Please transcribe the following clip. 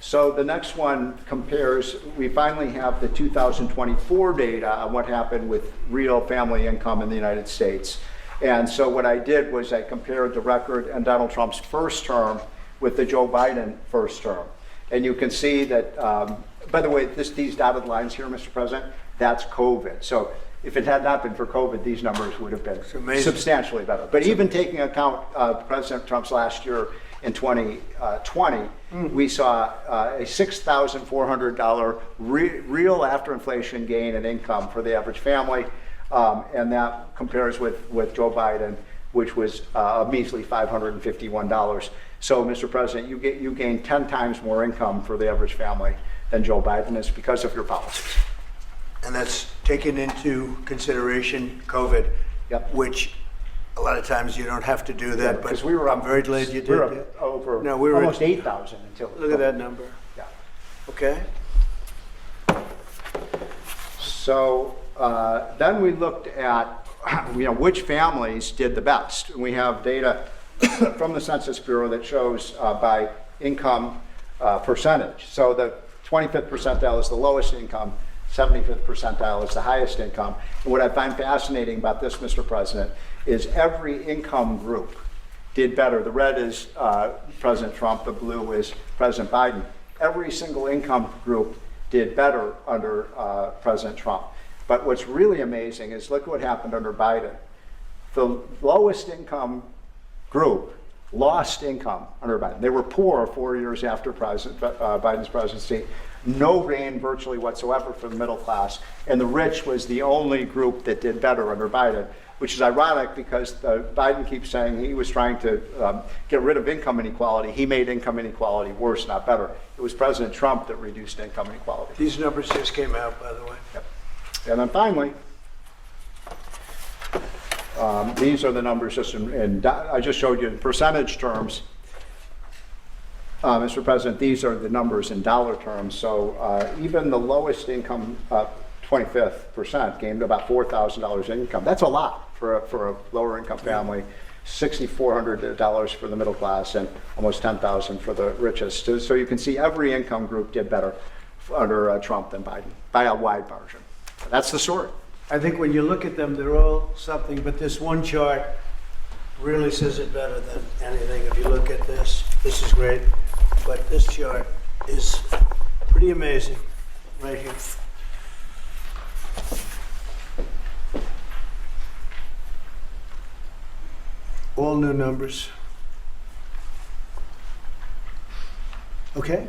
So the next one compares, we finally have the 2024 data on what happened with real family income in the United States. And so what I did was I compared the record in Donald Trump's first term with the Joe Biden first term. And you can see that, by the way, these dotted lines here, Mr. President, that's COVID. So if it had not been for COVID, these numbers would have been substantially better. But even taking account President Trump's last year in 2020, we saw a $6,400 real after inflation gain in income for the average family. And that compares with Joe Biden, which was a measly $551. So, Mr. President, you gain 10 times more income for the average family than Joe Biden is because of your policies. And that's taken into consideration COVID, Yep. which a lot of times you don't have to do that, but Because we were I'm very glad you did. We were up over No, we were almost 8,000 until. Look at that number. Yeah. Okay. So then we looked at which families did the best. And we have data from the Census Bureau that shows by income percentage. So the 25th percentile is the lowest income, 75th percentile is the highest income. And what I find fascinating about this, Mr. President, is every income group did better. The red is President Trump, the blue is President Biden. Every single income group did better under President Trump. But what's really amazing is look what happened under Biden. The lowest income group lost income under Biden. They were poor 4 years after Biden's presidency. No gain virtually whatsoever for the middle class. And the rich was the only group that did better under Biden, which is ironic because Biden keeps saying he was trying to get rid of income inequality. He made income inequality worse, not better. It was President Trump that reduced income inequality. These numbers just came out, by the way. Yep. And then finally, these are the numbers just I just showed you in percentage terms. Mr. President, these are the numbers in dollar terms. So even the lowest income, 25th percent, gained about $4,000 in income. That's a lot for a lower income family. $6,400 for the middle class and almost $10,000 for the richest. So you can see every income group did better under Trump than Biden by a wide margin. That's the story. I think when you look at them, they're all something, but this one chart really says it better than anything. If you look at this is great, but this chart is pretty amazing right here. All new numbers. Okay?